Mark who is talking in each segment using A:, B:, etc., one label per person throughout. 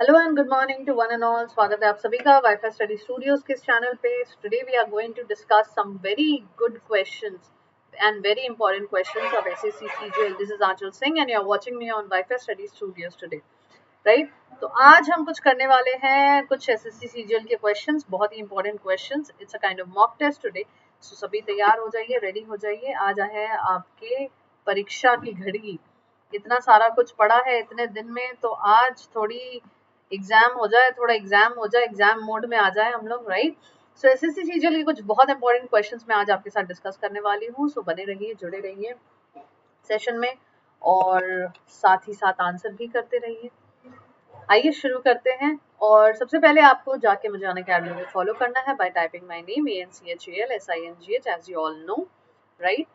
A: Hello and good morning to one and all. स्वागत है आप सभी का वाईफाई स्टडी स्टूडियोज के इस चैनल पे। Today we are going to discuss some very good questions and very important questions of SSC CGL. This is Aanchal Singh and you are watching me on Wi-Fi Study Studios today. Right? तो आज हम कुछ करने वाले हैं कुछ SSC CGL के questions, बहुत ही important questions. It's a kind of mock test today. So सभी तैयार हो जाइए, रेडी हो जाइए। आज है आपके परीक्षा की घड़ी। इतना सारा कुछ पढ़ा है इतने दिन में, तो आज थोड़ी एग्जाम हो जाए, थोड़ा एग्जाम हो जाए, एग्जाम मोड में आ जाए हम लोग। राइट? सो एसएससी सीजीएल के कुछ बहुत इंपॉर्टेंट क्वेश्चंस मैं आज आपके साथ डिस्कस करने वाली हूँ। सो बने रहिए, जुड़े रहिए सेशन में और साथ ही साथ आंसर भी करते रहिए। आइए शुरू करते हैं। और सबसे पहले आपको जाके मुझे अनअकैडमी में फॉलो करना है by typing my name ANCHALSINGH as you all know. Right?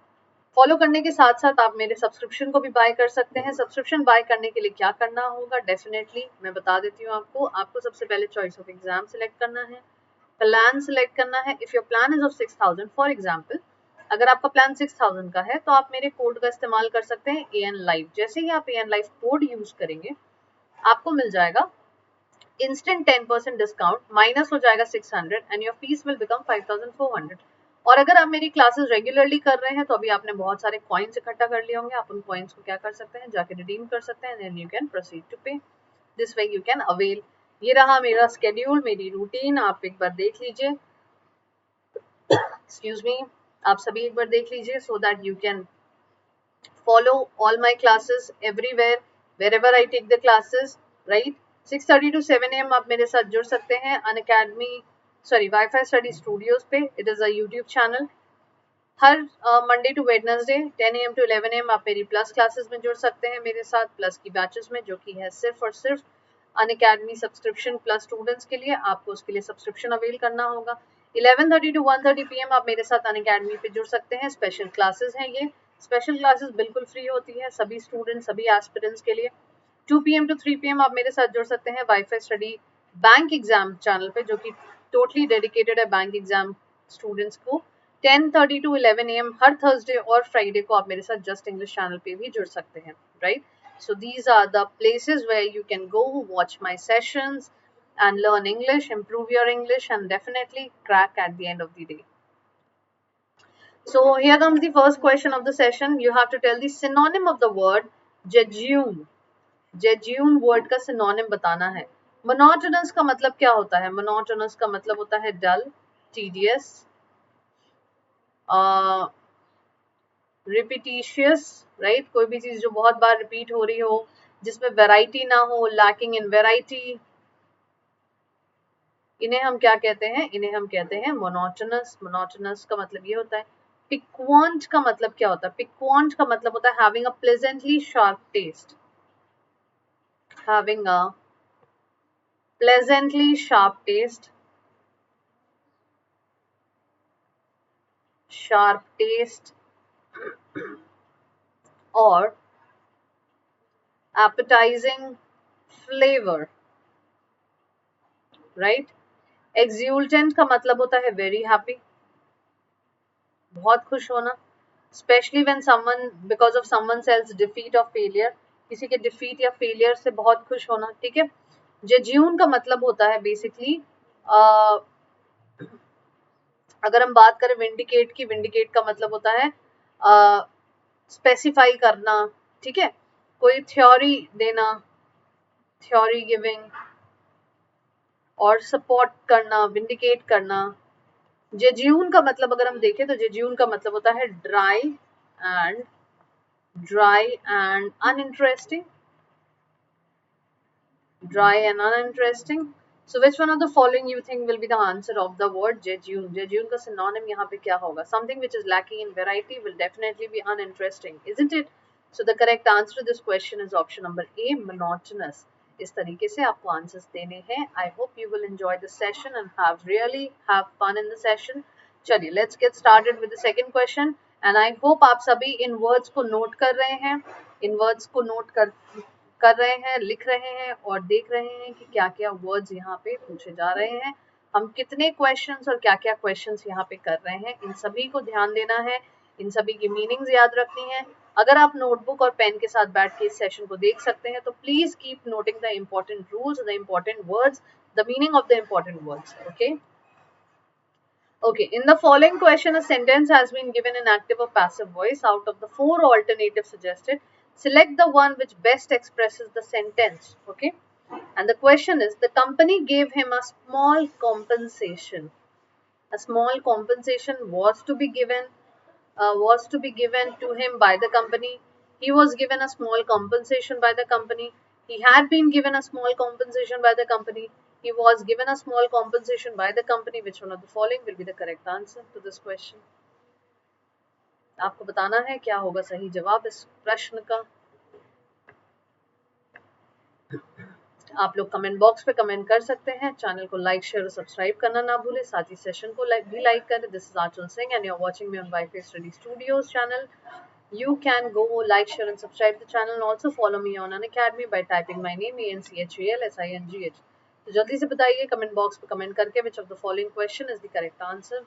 A: Follow करने के साथ साथ आप मेरे सब्सक्रिप्शन को भी बाय कर सकते हैं। सब्सक्रिप्शन बाय करने के लिए क्या करना होगा, डेफिनेटली मैं बता देती हूँ आपको। आपको सबसे पहले चॉइस ऑफ एग्जाम सिलेक्ट करना है, प्लान सिलेक्ट करना है। If your plan is of 6000 for example, अगर आपका प्लान 6000 का है तो आप मेरे कोड का इस्तेमाल कर सकते हैं AN Live। जैसे ही आप AN Live कोड यूज करेंगे आपको मिल जाएगा इंस्टेंट 10% डिस्काउंट, माइनस हो जाएगा 600 and your fees will become 5400। और अगर आप मेरी क्लासेस रेगुलरली कर रहे हैं तो अभी आपने बहुत सारे कॉइन्स इकट्ठा कर लिए होंगे। आप उन कॉइन्स को क्या कर सकते हैं, जाके रिडीम कर सकते हैं and you can proceed to pay. This way you can avail. ये रहा मेरा स्केड्यूल, मेरी रूटीन, आप एक बार देख लीजिए। एक्सक्यूज मी, आप सभी एक बार देख लीजिए so that you can follow all my classes everywhere wherever I take the classes. Right? 6:30 to 7 AM आप मेरे साथ जुड़ सकते हैं Wi-Fi Study Studios पे। It is a YouTube channel. हर Monday to Wednesday 10 AM to 11 AM आप मेरी प्लस क्लासेस में जुड़ सकते हैं मेरे साथ, प्लस की बैचेस में, जो कि है सिर्फ और सिर्फ अनअकैडमी सब्सक्रिप्शन प्लस स्टूडेंट्स के लिए। आपको उसके लिए सब्सक्रिप्शन अवेल करना होगा। 11:30 to 1:30 PM आप मेरे साथ अनअकैडमी पे जुड़ सकते हैं। स्पेशल क्लासेस हैं ये। स्पेशल क्लासेस बिल्कुल फ्री होती है सभी स्टूडेंट्स, सभी एस्पिरेंट्स के लिए। 2 PM to 3 PM आप मेरे साथ जुड़ सकते हैं wifi study bank exam channel पे, जो कि टोटली डेडिकेटेड है बैंक एग्जाम स्टूडेंट्स को। 10:30 to 11 AM हर थर्सडे और फ्राइडे को आप मेरे साथ जस्ट इंग्लिश चैनल पे भी जुड़ सकते हैं। Right? So these are the places where you can go, watch my sessions and learn English, improve your English and definitely crack at the end of the day. So here comes the first question of the session. You have to tell the synonym of the word jejune. Jejune word का synonym बताना है। Monotonous का मतलब क्या होता है? Monotonous का मतलब होता है dull, tedious, repetitious, right? कोई भी चीज जो बहुत बार रिपीट हो रही हो, जिसमें वैरायटी ना हो, लैकिंग इन वैरायटी, इन्हें हम क्या कहते हैं? इन्हें हम कहते हैं मोनोटोनस। मोनोटोनस का मतलब ये होता है। पिक्वांट का मतलब क्या होता है? पिक्वांट का मतलब होता है having a pleasantly sharp taste. Having a pleasantly sharp taste, sharp taste और appetizing flavor. राइट? exultant का मतलब होता है very happy, बहुत खुश होना। especially when someone because of someone else defeat or failure, किसी के डिफीट या फेलियर से बहुत खुश होना। ठीक है? जेज्यून का मतलब होता है बेसिकली, अगर हम बात करें विंडिकेट की, विंडिकेट का मतलब होता है स्पेसिफाई करना। ठीक है? कोई थ्योरी देना, थ्योरी गिविंग और सपोर्ट करना, विंडिकेट करना। जेज्यून का मतलब अगर हम देखें तो जेज्यून का मतलब होता है dry and uninteresting, dry and uninteresting. So which one of the following you think will be the answer of the word jejune? Jejune का synonym यहाँ पे क्या होगा? Something which is lacking in variety will definitely be uninteresting, isn't it? So the correct answer to this question is option number A, monotonous. इस तरीके से आपको answers देने हैं। I hope you will enjoy the session and have fun in the session. चलिए let's get started with the second question and I hope आप सभी इन words को नोट कर रहे हैं, इन वर्ड्स को नोट कर रहे हैं, लिख रहे हैं और देख रहे हैं कि क्या क्या वर्ड्स यहाँ पे पूछे जा रहे हैं, हम कितने क्वेश्चंस और क्या क्या क्वेश्चंस यहाँ पे कर रहे हैं। इन सभी को ध्यान देना है, इन सभी की मीनिंग्स याद रखनी है। अगर आप नोटबुक और पेन के साथ बैठ के इस सेशन को देख सकते हैं तो please keep noting the important rules, the important words, the meaning of the important words. Okay, in the following question, a sentence has been given in active or passive voice. Out of the four alternatives suggested, select the one which best expresses the sentence. Okay, and the question is: the company gave him a small compensation. A small compensation was to be given to him by the company. He was given a small compensation by the company. He had been given a small compensation by the company. He was given a small compensation by the company. Which one of the following will be the correct answer to this question? आपको बताना है क्या होगा सही जवाब इस प्रश्न का. आप लोग कमेंट बॉक्स पे कमेंट कर सकते हैं. चैनल को लाइक शेयर और सब्सक्राइब करना ना भूलें. साथ ही सेशन को भी लाइक करें. This is Anchal Singh and you are watching me on WiFi Study Studios channel. You can go like, share and subscribe the channel and also follow me on Unacademy by typing my name ANCHALSINGH. तो जल्दी से बताइए comment box पे comment करके which of the following question is the correct answer.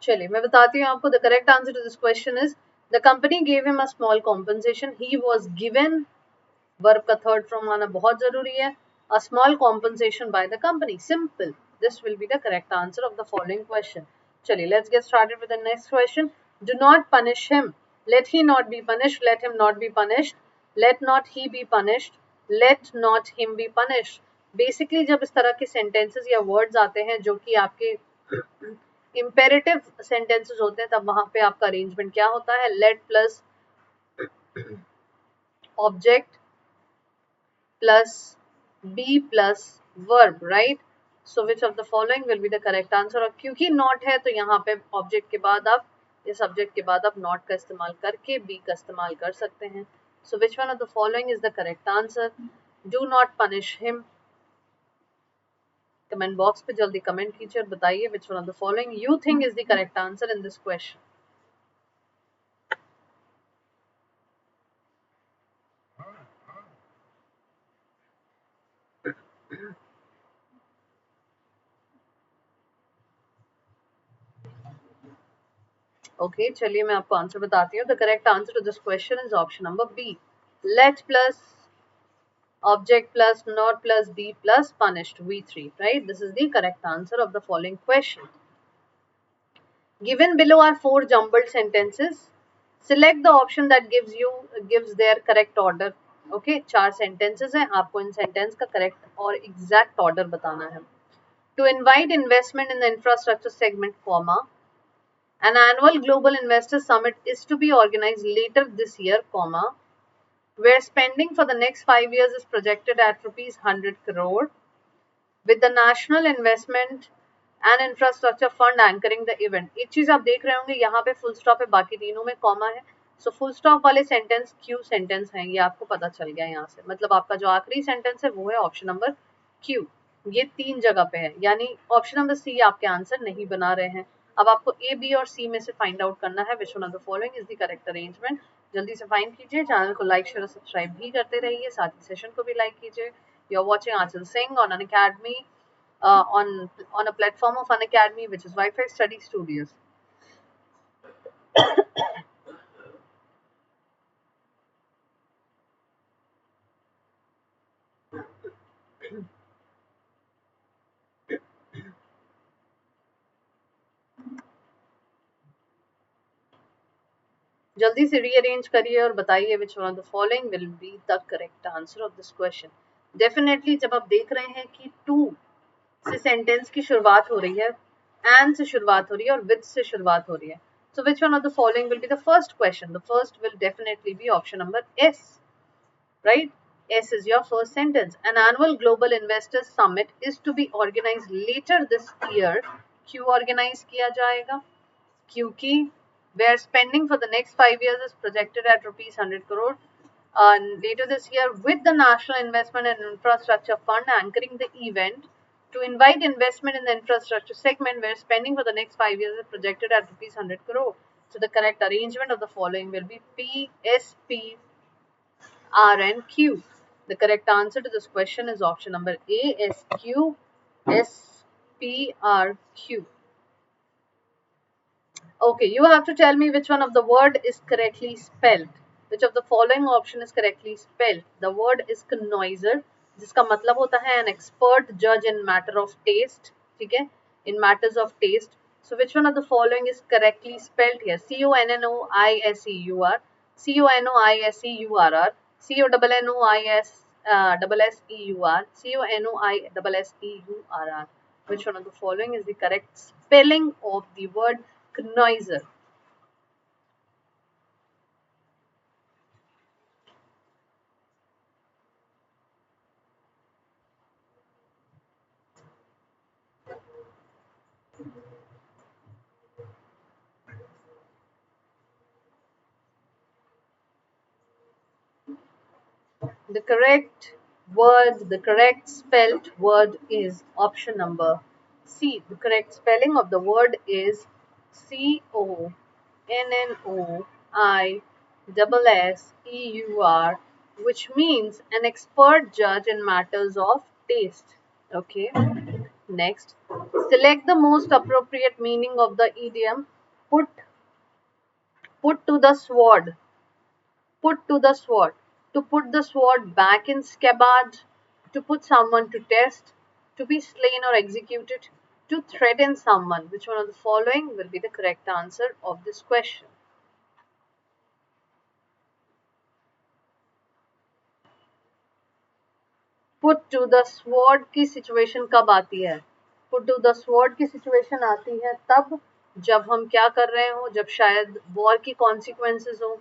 A: चलिए मैं बताती हूँ आपको. The correct answer to this question is the company gave him a small compensation. He was given, verb का third form आना बहुत जरूरी है. A small compensation by the company. Simple. This will be the correct answer of the following question. चलिए let's get started with the next question. Do not punish him. Let he not be punished. Let him not be punished. Let not he be punished. Let not him be punished. Basically जब इस तरह के sentences या words आते हैं जो कि आपके imperative sentences होते हैं तब वहां पे आपका arrangement क्या होता है? Let plus object plus be plus verb, right? So which of the following will be the correct answer? और क्योंकि not है तो यहाँ पे object के बाद आप या subject के बाद आप not का इस्तेमाल करके be का इस्तेमाल कर सकते हैं. So which one of the following is the correct answer? Do not punish him. Comment box पे जल्दी कमेंट कीजिए और बताइए which one of the following you think is the correct answer in this question. Okay चलिए मैं आपको answer बताती हूँ. The correct answer to this question is option number B. Let plus object plus not plus be plus punished v3, right? This is the correct answer of the following question. Given below are four jumbled sentences. Select the option that gives their correct order. Okay, चार sentences हैं. आपको इन sentence का correct और exact order बताना है. To invite investment in the infrastructure segment, comma, an annual global investor summit is to be organized later this year, comma, where spending for the next 5 years is projected at rupees 100 crore, with the National Investment and Infrastructure Fund anchoring the event. एक चीज आप देख रहे होंगे यहाँ पे full stop है, बाकी तीनों में कॉमा है. सो फुल स्टॉप वाले सेंटेंस क्यू सेंटेंस हैं, ये आपको पता चल गया यहाँ से. मतलब आपका जो आखिरी सेंटेंस है वो है ऑप्शन नंबर क्यू. ये तीन जगह पे है, यानी ऑप्शन नंबर सी आपके आंसर नहीं बना रहे हैं. अब आपको ए बी और सी में से फाइंड आउट करना है विच one of the following is the correct arrangement. जल्दी से फाइंड कीजिए. चैनल को लाइक शेयर और सब्सक्राइब भी करते रहिए. साथ ही सेशन को भी लाइक कीजिए. You are watching Anchal Singh on Unacademy, on a platform of Unacademy, which is Wi-Fi Study Studios. जल्दी से रीअरेंज करिए और बताइए which one of the following will be the correct answer of this question. Definitely जब आप देख रहे हैं कि to से सेंटेंस की शुरुआत हो रही है, and से शुरुआत हो रही है और with से शुरुआत हो रही है. So which one of the following will be the first question? The first will definitely be option number S, right? S is your first sentence. An annual global investors summit is to be organized later this year. क्यों organize किया जाएगा? क्योंकि where spending for the next 5 years is projected at rupees 100 crore later this year, with the National Investment and Infrastructure Fund anchoring the event to invite investment in the infrastructure segment, where spending for the next 5 years is projected at rupees 100 crore. So the correct arrangement of the following will be P, S, P, R and Q. The correct answer to this question is option number A, SQ, SPRQ. Okay, you have to tell me which one of the word is correctly spelled. Which of the following option is correctly spelled? The word is connoisseur, जिसका मतलब होता है an expert judge in matter of taste. ठीक है? In matters of taste. So which one of the following is correctly spelled here? Connoisseur, Connoisseur, Connoisseur. Which one of the following is the correct spelling of the word connoisseur? The correct spelled word is option number C. The correct spelling of the word is Connoisseur, which means an expert judge in matters of taste. Okay. Next, select the most appropriate meaning of the idiom put to the sword. Put to the sword. To put the sword back in scabbard, to put someone to test, to be slain or executed, to threaten someone. Which one of the following will be the correct answer of this question? Put to the sword की situation कब आती है? Put to the sword की situation आती है तब जब हम क्या कर रहे हो, जब शायद वॉर की कॉन्सिक्वेंसेस हो,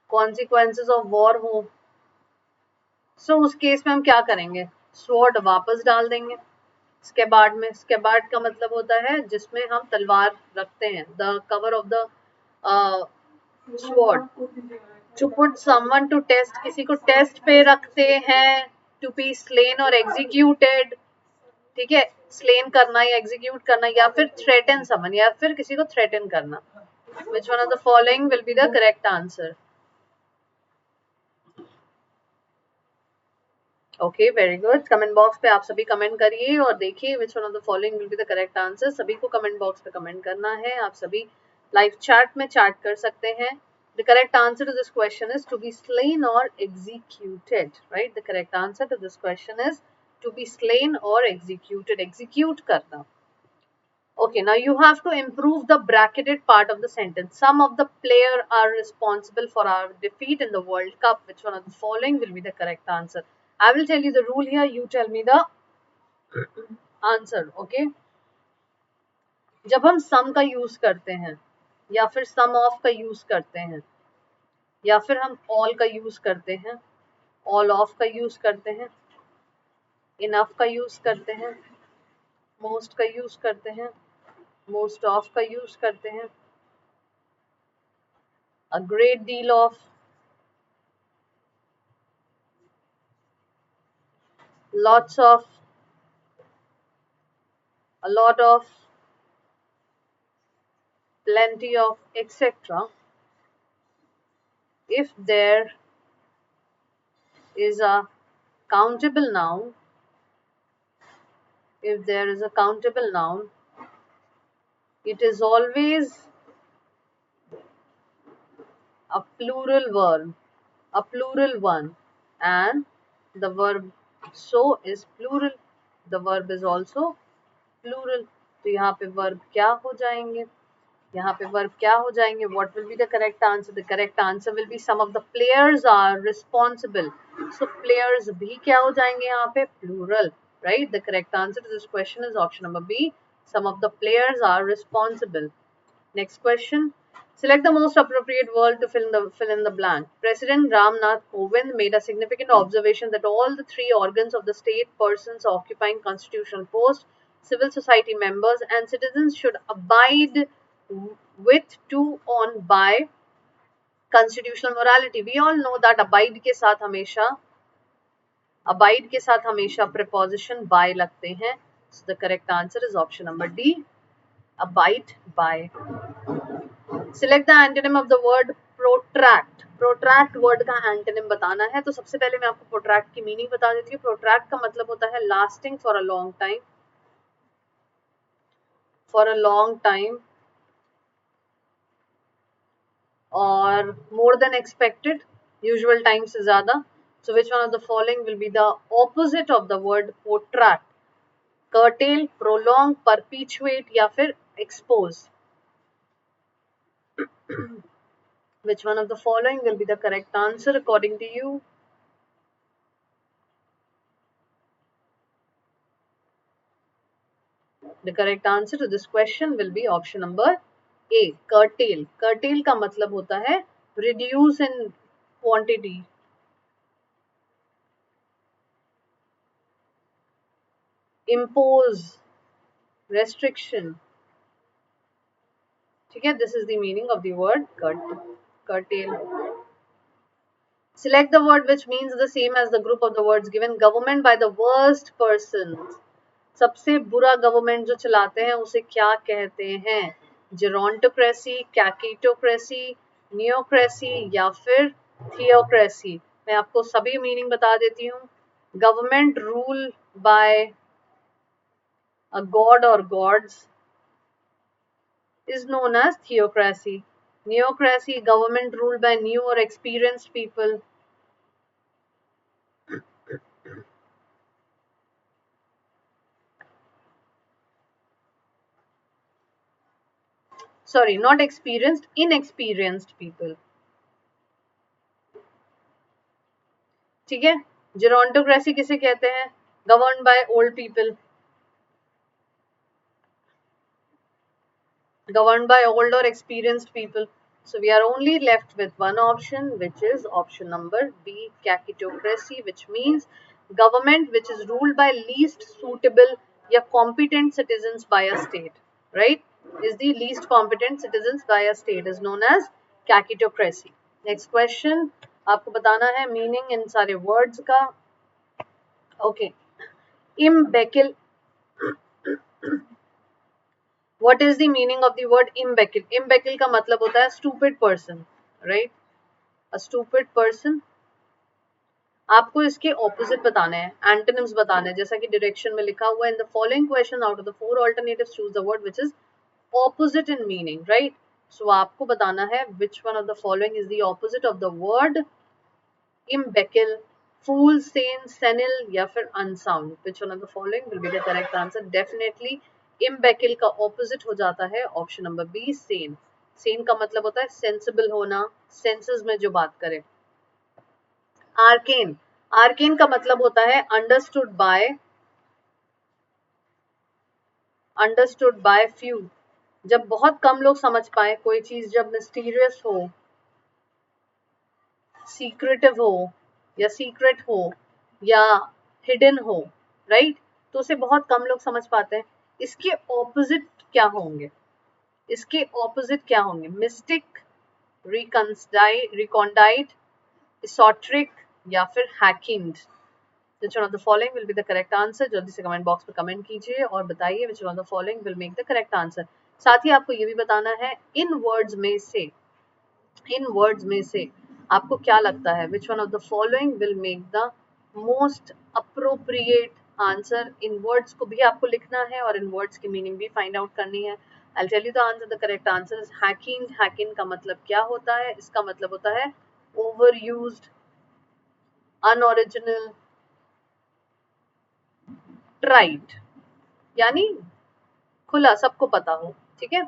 A: कॉन्सिक्वेंसेस ऑफ वॉर हो. सो उस केस में हम क्या करेंगे? स्वॉर्ड वापस डाल देंगे स्केबार्ड में. स्केबार्ड का मतलब होता है जिसमें हम तलवार रखते हैं. The cover of the sword. To put someone to test, किसी को टेस्ट पे रखते हैं. टू बी स्लेन और एग्जीक्यूटेड, ठीक है, स्लेन करना या एग्जीक्यूट करना, या फिर थ्रेटन समवन, या फिर किसी को थ्रेटन करना. विच one of the following will be the correct answer? Okay, very good. Comment box पे आप सभी कमेंट करिए और देखिए विच one of the following will be the correct answer. सभी को कमेंट बॉक्स पे कमेंट करना है. आप सभी लाइव चैट में चैट कर सकते हैं. The correct answer to this question is to be slain और executed. Right, the correct answer to this question is to be slain और एग्जीक्यूटेड. एग्जीक्यूट करना. Okay, now you have to improve the bracketed part of the sentence. Some of the players are responsible for our defeat in the World Cup. Which one of the following will be the correct answer? I will tell you the rule here. You tell me the answer. Okay? जब हम sum का use करते हैं, या फिर sum of का use करते हैं, या फिर हम all का use करते हैं, all of का use करते हैं, enough का use करते हैं, most का use करते हैं, most of का use करते हैं, a great deal of, lots of, a lot of, plenty of, etc. If there is a countable noun, if there is a countable noun, it is always a plural verb, a plural one, and the verb so is plural. The verb is also plural. तो यहाँ पे verb क्या हो जाएंगे? यहाँ पे verb क्या हो जाएंगे? What will be the correct answer? The correct answer will be some of the players are responsible. So players भी क्या हो जाएंगे यहाँ पे? Plural. Right? The correct answer to this question is option number B. Some of the players are responsible. Next question. Select the most appropriate word to fill in the blank. President Ramnath Kovind made a significant observation that all the three organs of the state, persons occupying constitutional posts, civil society members, and citizens should abide with to on by constitutional morality. We all know that abide के साथ हमेशा preposition by लगते हैं. So the correct answer is option number D. Abide by. Select the antonym of the word protract, protract word का antonym बताना है, तो सबसे पहले मैं आपको प्रोट्रैक्ट की मीनिंग बता देती हूँ। प्रोट्रैक्ट का मतलब होता है lasting for a long time, for a long time, और more than expected, usual time से ज्यादा। So which one of the following will be the opposite of the word protract? Curtail, prolong, perpetuate या फिर expose? Which one of the following will be the correct answer according to you? The correct answer to this question will be option number A, curtail. Curtail का मतलब होता है reduce in quantity, impose, restriction. ठीक है, this is the meaning of the word curtail. Select the word which means the same as the group of the words given. Government by the worst persons. सबसे बुरा government जो चलाते हैं उसे क्या कहते हैं? जेरोंटोक्रेसी, कैकिटोक्रेसी, नियोक्रेसी या फिर थियोक्रेसी? मैं आपको सभी मीनिंग बता देती हूँ। Government rule by a God और God's is known as theocracy. Neocracy, government ruled by new or experienced people. Sorry, not experienced, inexperienced people. ठीक है, जेरोंटोक्रेसी किसे कहते हैं? Govern by old people, governed by old or experienced people. So we are only left with one option, which is option number B, Kakitocracy, which means government which is ruled by least suitable या competent citizens by a state, right? Is the least competent citizens by a state is known as Kakitocracy. Next question, आपको बताना है meaning इन सारे words का. Okay, imbecile. What is the meaning of the word imbecile? Imbecile का मतलब होता है stupid person, right? A stupid person. आपको इसके ऑपोजिट बताने हैं, एंटोनिम्स बताने हैं, जैसा कि डायरेक्शन में लिखा हुआ है. In the following question out of the 4 alternatives choose the word which is opposite in meaning, right? So आपको बताना है which one of the following is the opposite of the word imbecile? Fool, sane, senile या फिर unsound? Which one of the following will be the correct answer? Definitely imbecile का opposite हो जाता है option number B, sane. Sane का मतलब होता है sensible होना, senses में जो बात करे. Arcane, arcane का मतलब होता है understood by few. जब बहुत कम लोग समझ पाए कोई चीज, जब मिस्टीरियस हो, सीक्रेटिव हो या सीक्रेट हो या हिडन हो, राइट? तो उसे बहुत कम लोग समझ पाते हैं. इसके ऑपोजिट क्या होंगे? इसके ऑपोजिट क्या होंगे? मिस्टिक, रिकॉन्डाइट, एसोट्रिक या फिर hacking? Which one of the following will be the correct answer? जल्दी से कमेंट बॉक्स में कमेंट कीजिए और बताइए which one of the following will make the correct answer. साथ ही आपको ये भी बताना है इन वर्ड्स में से आपको क्या लगता है which one of the following will make the most appropriate answer? In words को भी आपको लिखना है और इन वर्ड्स की मीनिंग भी फाइंड आउट करनी है. I'll tell you the answer. The correct answer is hacking. Hacking का मतलब क्या होता है? इसका मतलब होता है overused, unoriginal, ट्राइड, यानी खुला, सबको पता हो. ठीक है.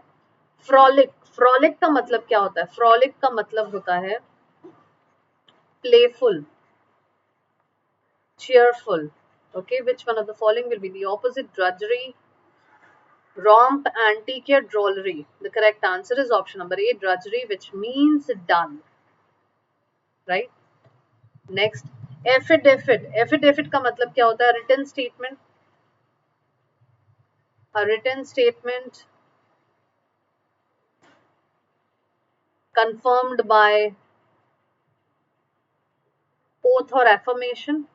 A: फ्रॉलिक, फ्रॉलिक का मतलब क्या होता है? फ्रॉलिक का मतलब होता है playful, cheerful. Okay, which one of the following will be the opposite? Drudgery, romp, antique या drollery? The correct answer is option number A, drudgery, which means dull, right? Next, affidavit. Affidavit का मतलब क्या होता है? written statement, a written statement confirmed by oath or affirmation.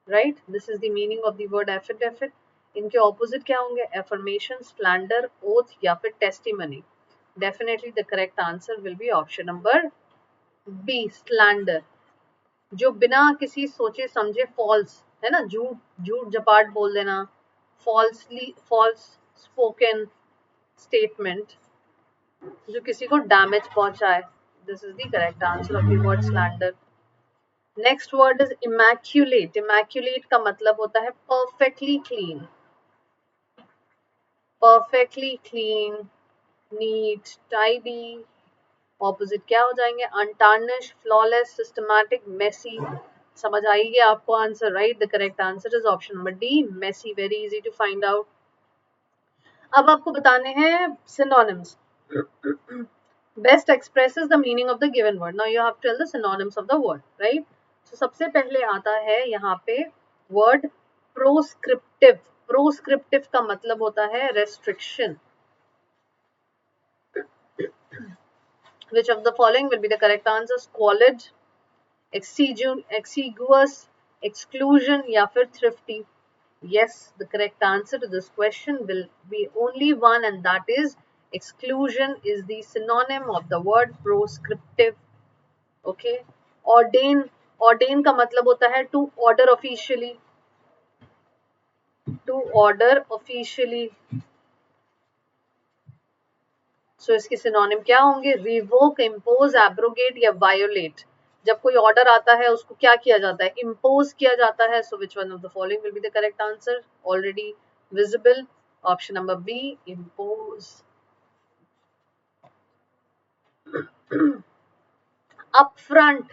A: Right? This is the meaning of the word affidavit. इनके opposite क्या होंगे? Affirmation, slander, oath या फिर testimony. Definitely the correct answer will be option number B, slander. जो बिना किसी सोचे समझे फॉल्स है ना, झूठ झूठ झपाट बोल देना, फॉल्स स्पोकन स्टेटमेंट जो किसी को डैमेज पहुंचाए। This is the correct answer of the word slander. Next word is immaculate. Immaculate का मतलब होता है perfectly clean, perfectly clean, neat, tidy. Opposite क्या हो जाएंगे? Untarnish, flawless, systematic, messy. समझ आएगी आपको answer, right? The correct answer is option number D, messy. Very easy to find out. अब आपको बताने हैं synonyms. Best expresses the meaning of the given word. Now you have to tell the synonyms of the word, right? तो सबसे पहले आता है यहाँ पे वर्ड प्रोस्क्रिप्टिव। प्रोस्क्रिप्टिव का मतलब होता है restriction. Which of the following will be the correct answer? Squalid, exiguous, exclusion या फिर thrifty? Yes, the correct answer to this question will be only one, and that is exclusion is the synonym of the word proscriptive. Okay. Ordain, ordain का मतलब होता है to order officially, to order officially. सो इसके synonym क्या होंगे? Revoke, impose, abrogate या violet. जब कोई ऑर्डर आता है उसको क्या किया जाता है? इम्पोज किया जाता है। So which one of the following will be the correct answer? Already visible, option number B, impose. Upfront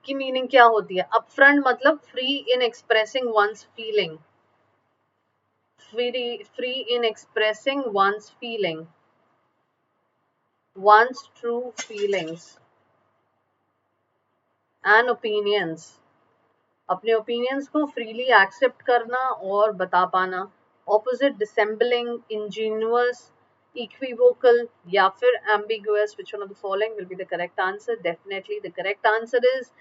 A: की मीनिंग क्या होती है? अपफ्रंट मतलब free in expressing one's feeling, free in expressing one's feeling, one's true feelings and opinions। अपने opinions को freely accept करना और बता पाना। ऑपोजिट डिसेंबलिंग, इंजीनियस, इक्विवोकल या फिर ambiguous. Which one of the following will be the correct answer? Definitely the correct answer is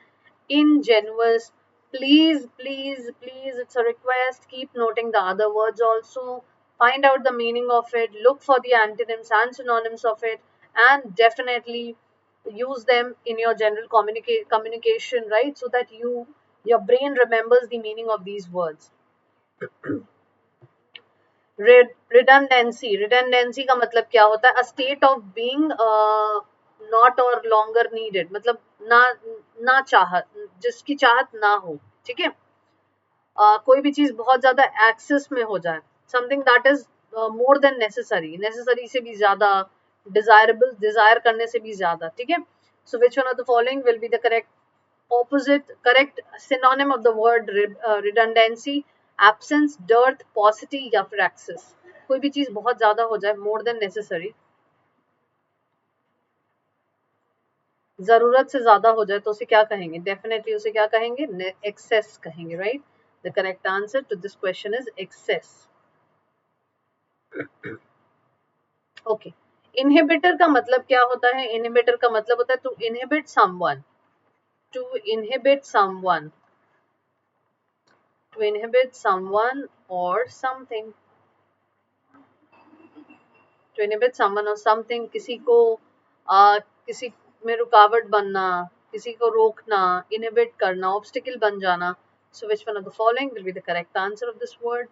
A: ingenuous। Please, please, please, it's a request. Keep noting the other words also. Find out the meaning of it. Look for the antonyms and synonyms of it, and definitely use them in your general communication, right? So that your brain remembers the meaning of these words. Redundancy. Redundancy का मतलब क्या होता है? A state of being not or longer needed, मतलब ना चाहत, जिसकी चाहत ना हो, ठीक है? कोई भी चीज बहुत ज्यादा एक्सेस में हो जाए, something that is more than necessary, necessary से भी ज्यादा, डिजायरेबल, डिजायर करने से भी ज्यादा, ठीक है? So which one of the following will be the correct opposite correct synonym of the word redundancy? Absence, dearth, paucity या फिर excess। कोई भी चीज बहुत ज्यादा हो जाए, more than necessary, जरूरत से ज्यादा हो जाए, तो उसे क्या कहेंगे? डेफिनेटली उसे क्या कहेंगे? excess कहेंगे, right? The correct answer to this question is excess। Okay. Inhibitor का मतलब क्या होता है? इनहिबिटर का मतलब होता है to inhibit someone, to inhibit someone, to inhibit someone or something, to inhibit someone or something। किसी को किसी में रुकावट बनना, किसी को रोकना, inhibit करना, obstacle बन जाना। So which one of the following will be the correct answer of this word?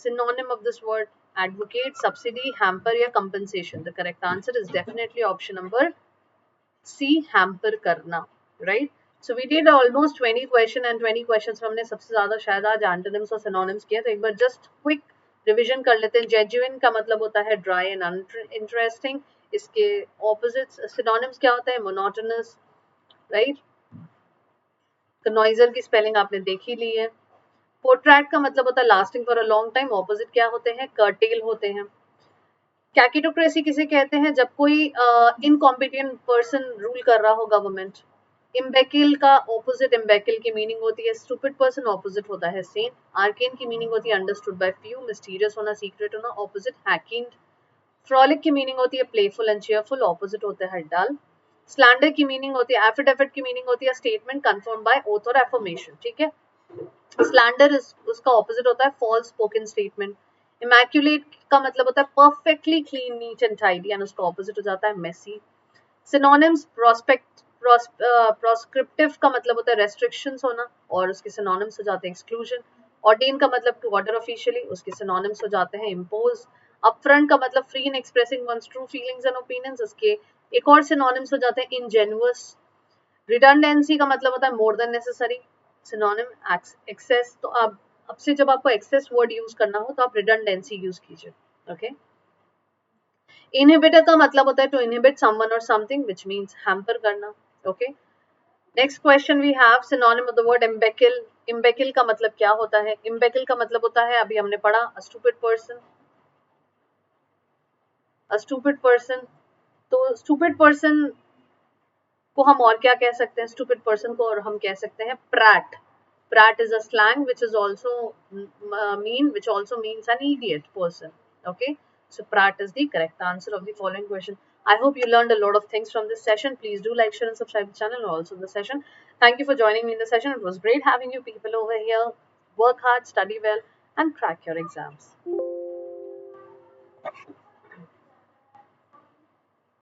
A: Synonym of this word: advocate, subsidy, hamper या compensation। The correct answer is definitely option number C, hamper करना, right? So we did almost 20 question, and 20 questions हमने सबसे ज्यादा शायद आज antonyms और synonyms किया। तो एक बार just quick रिविजन कर लेते हैं। जेन्युइन का मतलब होता है ड्राई एंड अनइंटरेस्टिंग। इसके ऑपोजिट सिनोनिम्स क्या होता है? Monotonous, right? नॉइजर की स्पेलिंग आपने देख ही ली है। प्रोट्रैक्ट का मतलब होता है lasting for a long time. Opposite क्या होते हैं? कर्टेल होते हैं। कैकिटोक्रेसी किसे कहते हैं? जब कोई इनकॉम्पिटेंट पर्सन रूल कर रहा हो गवर्नमेंट। इम्बेकिल का ऑपोजिट इम्बेकिल की मीनिंग होती है स्टूपिड पर्सन, ऑपोजिट होता है सेन। आर्केन की मीनिंग होती है अंडरस्टूड बाय फ्यू, मिस्टीरियस होना, सीक्रेट होना, ऑपोजिट हैकिंग। फ्रॉलिक की मीनिंग होती है प्लेफुल एंड चीयरफुल, ऑपोजिट होता है डल। स्लैंडर की मीनिंग होती है, एफिडेविट की मीनिंग होती है स्टेटमेंट कन्फर्म बाय ओथ और एफर्मेशन, ठीक है? स्लैंडर उसका ऑपोजिट होता है फॉल्स स्पोकन स्टेटमेंट। इमैक्यूलेट का मतलब होता है perfectly clean, neat and tidy, and उसका ऑपोजिट हो जाता है मेसी। सिनोनिम्स, प्रोस्क्रिप्टिव का मतलब होता है रेस्ट्रिक्शंस होना, और उसके सिनोनिम्स हो जाते हैं एक्सक्लूजन। ऑर्डेन का मतलब टू ऑर्डर ऑफिशियली, उसके सिनोनिम्स हो जाते हैं इम्पोज। अपफ्रंट का मतलब free in expressing one's true feelings and opinions, उसके एक और सिनोनिम्स हो जाते हैं इनजेन्युअस। रिडंडेंसी का मतलब होता है more than necessary, synonym excess. तो अब से जब आपको एक्सेस वर्ड यूज करना हो तो आप रिडंडेंसी यूज कीजिए। ओके। इनहिबिटर का मतलब होता है टू इनहिबिट समवन और समथिंग, व्हिच मींस हैम्पर करना। Okay. Next question we have synonym of the word imbecile. Imbecile का मतलब क्या होता है? इम्बेकिल का मतलब होता है, अभी हमने पढ़ा, a stupid person, a stupid person. तो स्टूपिड पर्सन को हम और क्या कह सकते हैं? स्टूपिड पर्सन को और हम कह सकते हैं Pratt. Prat is a slang which is also which also means an idiot person. Okay, so Prat is the correct answer of the following question. I hope you learned a lot of things from this session. Please do like, share, and subscribe to the channel and also the session. Thank you for joining me in the session. It was great having you people over here. Work hard, study well, and crack your exams.